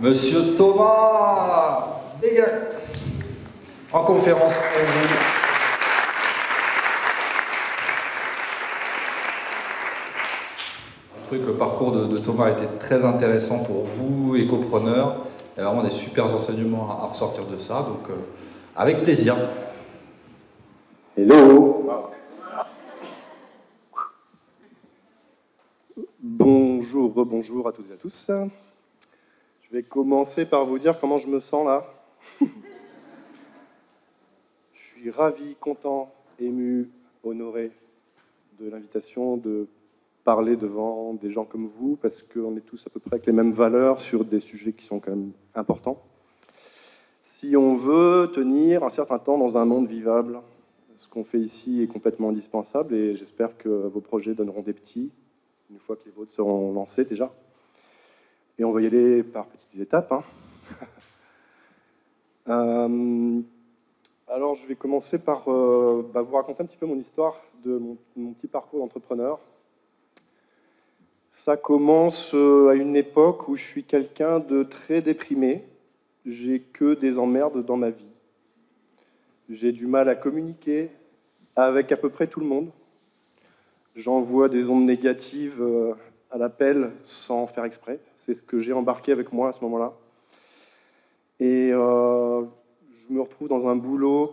Monsieur Thomas Dégage en conférence pour vous. Le parcours de Thomas a été très intéressant pour vous, écopreneurs. Il y a vraiment des super enseignements à ressortir de ça, donc avec plaisir. Hello. Bonjour, rebonjour à toutes et à tous. Je vais commencer par vous dire comment je me sens là. Je suis ravi, content, ému, honoré de l'invitation de parler devant des gens comme vous, parce qu'on est tous à peu près avec les mêmes valeurs sur des sujets qui sont quand même importants. Si on veut tenir un certain temps dans un monde vivable, ce qu'on fait ici est complètement indispensable et j'espère que vos projets donneront des petits, une fois que les vôtres seront lancés déjà. Et on va y aller par petites étapes. Alors je vais commencer par vous raconter un petit peu mon histoire de mon petit parcours d'entrepreneur. Ça commence à une époque où je suis quelqu'un de très déprimé. J'ai que des emmerdes dans ma vie. J'ai du mal à communiquer avec à peu près tout le monde. J'envoie des ondes négatives à l'appel sans faire exprès. C'est ce que j'ai embarqué avec moi à ce moment-là. Et je me retrouve dans un boulot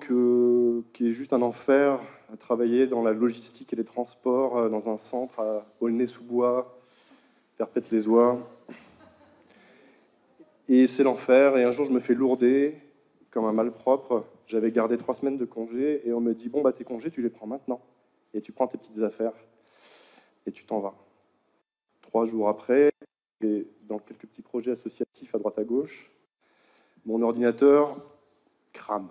qui est juste un enfer, à travailler dans la logistique et les transports, dans un centre à Aulnay-sous-Bois, Perpète-les-Oies. Et c'est l'enfer. Et un jour, je me fais lourder comme un malpropre. J'avais gardé 3 semaines de congé et on me dit « Bon, tes congés, tu les prends maintenant. Et tu prends tes petites affaires et tu t'en vas. » 3 jours après, et dans quelques petits projets associatifs à droite à gauche, mon ordinateur crame.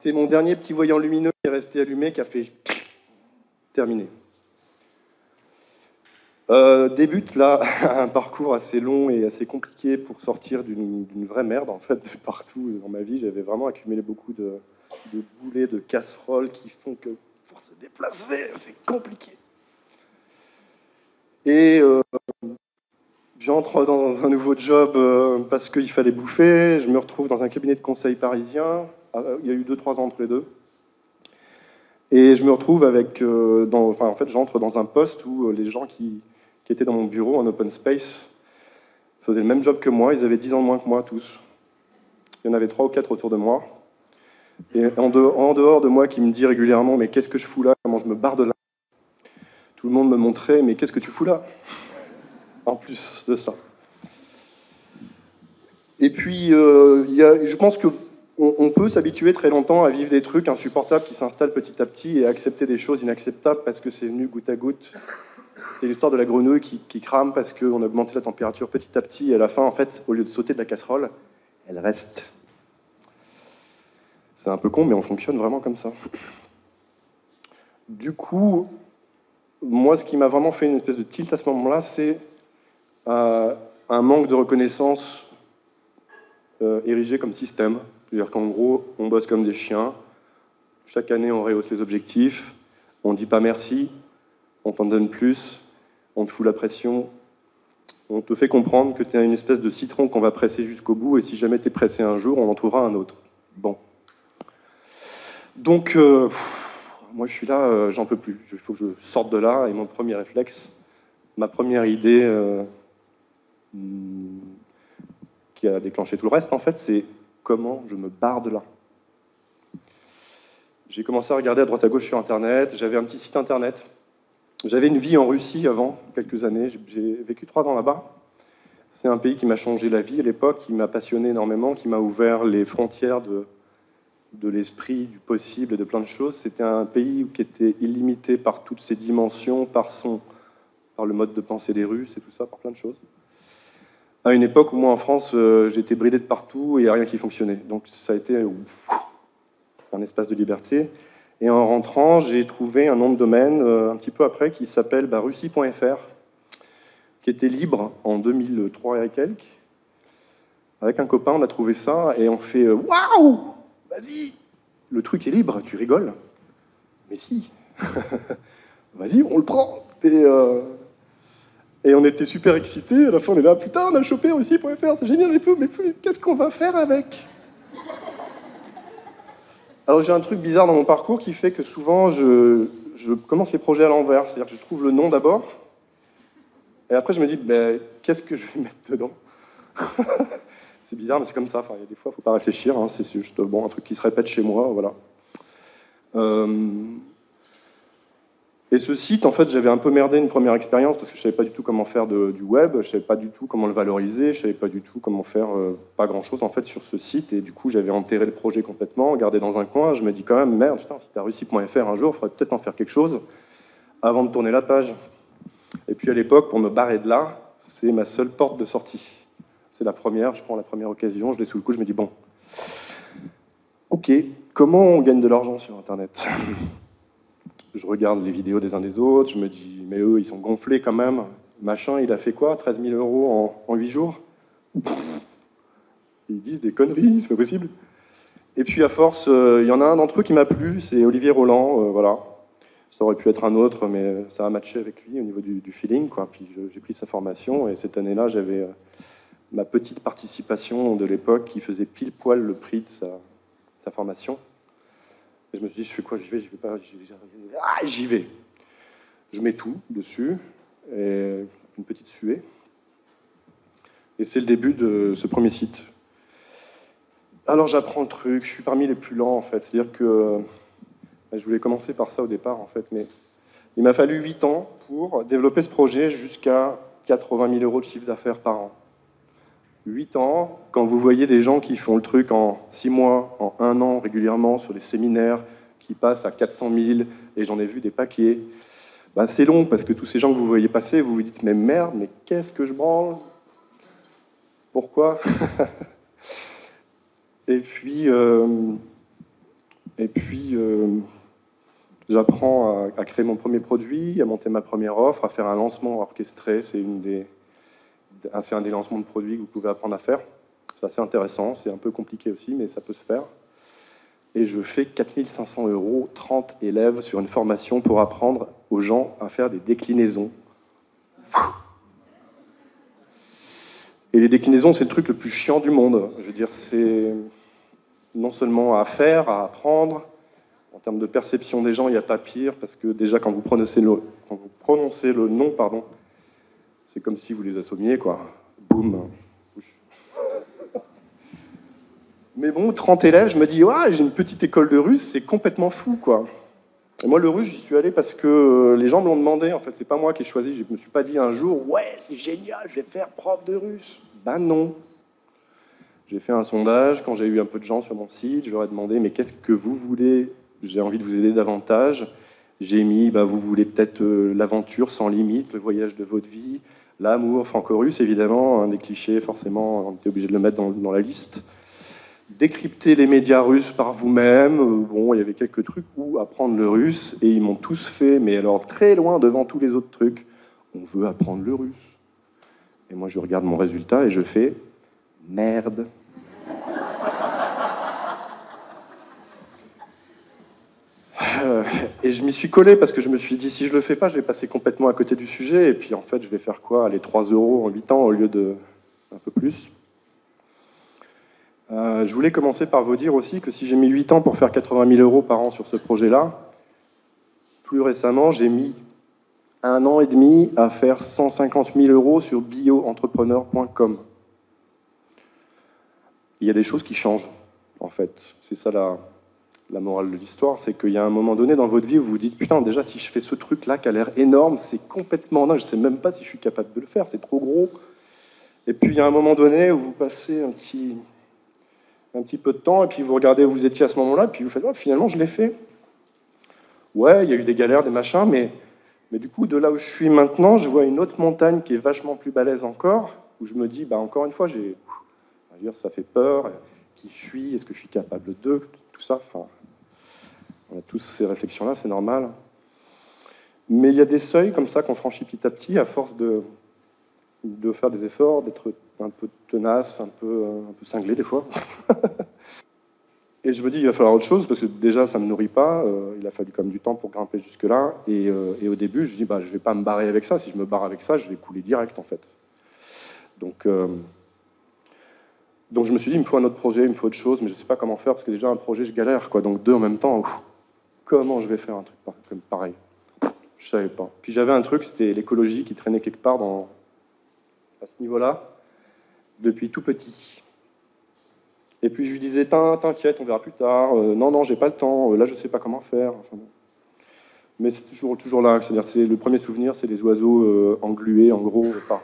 C'est mon dernier petit voyant lumineux qui est resté allumé, qui a fait terminé. Débute là un parcours assez long et assez compliqué pour sortir d'une vraie merde en fait partout dans ma vie. J'avais vraiment accumulé beaucoup de boulets, de casseroles qui font que pour se déplacer, c'est compliqué. Et j'entre dans un nouveau job parce qu'il fallait bouffer. Je me retrouve dans un cabinet de conseil parisien. Il y a eu 2-3 ans entre les deux. Et je me retrouve avec... en fait, j'entre dans un poste où les gens qui étaient dans mon bureau en open space faisaient le même job que moi. Ils avaient 10 ans de moins que moi, tous. Il y en avait 3 ou 4 autour de moi. Et en dehors de moi qui me dit régulièrement « Mais qu'est-ce que je fous là? Comment je me barre de là ?» Tout le monde me montrait « Mais qu'est-ce que tu fous là ?» En plus de ça. Et puis, je pense qu'on peut s'habituer très longtemps à vivre des trucs insupportables qui s'installent petit à petit et à accepter des choses inacceptables parce que c'est venu goutte à goutte. C'est l'histoire de la grenouille qui crame parce qu'on a augmenté la température petit à petit et à la fin, en fait, au lieu de sauter de la casserole, elle reste. C'est un peu con, mais on fonctionne vraiment comme ça. Du coup, moi, ce qui m'a vraiment fait une espèce de tilt à ce moment-là, c'est un manque de reconnaissance érigé comme système. C'est-à-dire qu'en gros, on bosse comme des chiens. Chaque année, on rehausse les objectifs. On ne dit pas merci. On t'en donne plus. On te fout la pression. On te fait comprendre que tu es une espèce de citron qu'on va presser jusqu'au bout. Et si jamais tu es pressé un jour, on en trouvera un autre. Bon. Donc, moi, je suis là, j'en peux plus. Il faut que je sorte de là. Et mon premier réflexe, ma première idée qui a déclenché tout le reste, en fait, c'est comment je me barre de là. J'ai commencé à regarder à droite à gauche sur Internet. J'avais un petit site Internet. J'avais une vie en Russie avant, quelques années. J'ai vécu 3 ans là-bas. C'est un pays qui m'a changé la vie à l'époque, qui m'a passionné énormément, qui m'a ouvert les frontières de l'esprit, du possible et de plein de choses. C'était un pays qui était illimité par toutes ses dimensions, par le mode de pensée des Russes et tout ça, par plein de choses. À une époque où moi en France, j'étais bridé de partout et il n'y a rien qui fonctionnait. Donc ça a été un espace de liberté. Et en rentrant, j'ai trouvé un nom de domaine un petit peu après qui s'appelle russie.fr, qui était libre en 2003 et quelques. Avec un copain, on a trouvé ça et on fait « Waouh, vas-y, le truc est libre, tu rigoles ?» Mais si, vas-y, on le prend. Et on était super excités. À la fin, on est là, putain, on a chopé Russie.fr, c'est génial et tout, mais qu'est-ce qu'on va faire avec? Alors j'ai un truc bizarre dans mon parcours qui fait que souvent je commence les projets à l'envers. C'est-à-dire que je trouve le nom d'abord, et après je me dis, ben, qu'est-ce que je vais mettre dedans? C'est bizarre, mais c'est comme ça. Enfin, il y a des fois, il ne faut pas réfléchir. Hein. C'est juste bon, un truc qui se répète chez moi. Voilà. Et ce site, en fait, j'avais un peu merdé une première expérience parce que je ne savais pas du tout comment faire du web, je ne savais pas du tout comment le valoriser, je ne savais pas du tout comment faire pas grand-chose en fait sur ce site. Et du coup, j'avais enterré le projet complètement, gardé dans un coin. Je me dis quand même, merde, putain, si tu as Russie.fr un jour, il faudrait peut-être en faire quelque chose avant de tourner la page. Et puis à l'époque, pour me barrer de là, c'est ma seule porte de sortie. C'est la première, je prends la première occasion, je l'ai sous le coup, je me dis, bon, ok, comment on gagne de l'argent sur Internet? Je regarde les vidéos des uns des autres, je me dis, mais eux, ils sont gonflés quand même. Machin, il a fait quoi? 13 000 euros en 8 jours? Ils disent des conneries, c'est pas possible. Et puis à force, il y en a un d'entre eux qui m'a plu, c'est Olivier Roland, voilà. Ça aurait pu être un autre, mais ça a matché avec lui au niveau du feeling, quoi. Puis j'ai pris sa formation, et cette année-là, j'avais ma petite participation de l'époque qui faisait pile poil le prix de sa formation. Et je me suis dit, je fais quoi? J'y vais, j'y vais pas, j'y vais. Je mets tout dessus, et une petite suée. Et c'est le début de ce premier site. Alors j'apprends le truc, je suis parmi les plus lents en fait. C'est-à-dire que je voulais commencer par ça au départ en fait, mais il m'a fallu 8 ans pour développer ce projet jusqu'à 80 000 euros de chiffre d'affaires par an. 8 ans, quand vous voyez des gens qui font le truc en 6 mois, en 1 an régulièrement sur les séminaires, qui passent à 400 000, et j'en ai vu des paquets, ben c'est long parce que tous ces gens que vous voyez passer, vous vous dites mais merde, mais qu'est-ce que je branle? Pourquoi? Et puis j'apprends à créer mon premier produit, à monter ma première offre, à faire un lancement orchestré. C'est un des lancements de produits que vous pouvez apprendre à faire. C'est assez intéressant, c'est un peu compliqué aussi, mais ça peut se faire. Et je fais 4 500 euros, 30 élèves sur une formation pour apprendre aux gens à faire des déclinaisons. Et les déclinaisons, c'est le truc le plus chiant du monde. Je veux dire, c'est non seulement à faire, à apprendre. En termes de perception des gens, il n'y a pas pire, parce que déjà, quand vous prononcez le nom, pardon, c'est comme si vous les assommiez, quoi. Boum. Mais bon, 30 élèves, je me dis, ouais, j'ai une petite école de russe, c'est complètement fou, quoi. Et moi, le russe, j'y suis allé parce que les gens me l'ont demandé, en fait, c'est pas moi qui ai choisi, je me suis pas dit un jour, ouais, c'est génial, je vais faire prof de russe. Ben non. J'ai fait un sondage, quand j'ai eu un peu de gens sur mon site, je leur ai demandé, mais qu'est-ce que vous voulez? J'ai envie de vous aider davantage. J'ai mis, bah, vous voulez peut-être l'aventure sans limite, le voyage de votre vie, l'amour franco-russe, évidemment, un des clichés, forcément, on était obligé de le mettre dans la liste. Décrypter les médias russes par vous-même, bon, il y avait quelques trucs, ou apprendre le russe, et ils m'ont tous fait, mais alors très loin devant tous les autres trucs, on veut apprendre le russe. Et moi, je regarde mon résultat et je fais, merde. Et je m'y suis collé parce que je me suis dit, si je le fais pas, je vais passer complètement à côté du sujet. Et puis en fait, je vais faire quoi? Aller 3 euros en 8 ans au lieu de un peu plus. Je voulais commencer par vous dire aussi que si j'ai mis 8 ans pour faire 80 000 euros par an sur ce projet-là, plus récemment, j'ai mis 1 an et demi à faire 150 000 euros sur bioentrepreneur.com. Il y a des choses qui changent, en fait. C'est ça la morale de l'histoire, c'est qu'il y a un moment donné dans votre vie où vous vous dites, putain, déjà, si je fais ce truc-là qui a l'air énorme, c'est complètement dingue, je ne sais même pas si je suis capable de le faire, c'est trop gros. Et puis, il y a un moment donné où vous passez un petit peu de temps, et puis vous regardez où vous étiez à ce moment-là, et puis vous faites, oh, finalement, je l'ai fait. Ouais, il y a eu des galères, des machins, mais du coup, de là où je suis maintenant, je vois une autre montagne qui est vachement plus balèze encore, où je me dis, bah, encore une fois, ça fait peur, qui je suis, est-ce que je suis capable de, tout ça, enfin... On a tous ces réflexions-là, c'est normal. Mais il y a des seuils comme ça qu'on franchit petit à petit à force de faire des efforts, d'être un peu tenace, un peu cinglé des fois. Et je me dis, il va falloir autre chose, parce que déjà, ça ne me nourrit pas. Il a fallu quand même du temps pour grimper jusque-là. Et au début, je dis, bah, je ne vais pas me barrer avec ça. Si je me barre avec ça, je vais couler direct, en fait. Donc je me suis dit, il me faut un autre projet, il me faut autre chose, mais je ne sais pas comment faire, parce que déjà, un projet, je galère, quoi. Donc deux en même temps, comment je vais faire un truc comme pareil? Je ne savais pas. Puis j'avais un truc, c'était l'écologie qui traînait quelque part à ce niveau-là, depuis tout petit. Et puis je lui disais, t'inquiète, on verra plus tard. Non, j'ai pas le temps. Là, je sais pas comment faire. Enfin, bon. Mais c'est toujours là. C'est-à-dire, le premier souvenir, c'est des oiseaux englués, en gros, par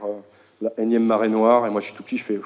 la énième marée noire. Et moi, je suis tout petit, je fais,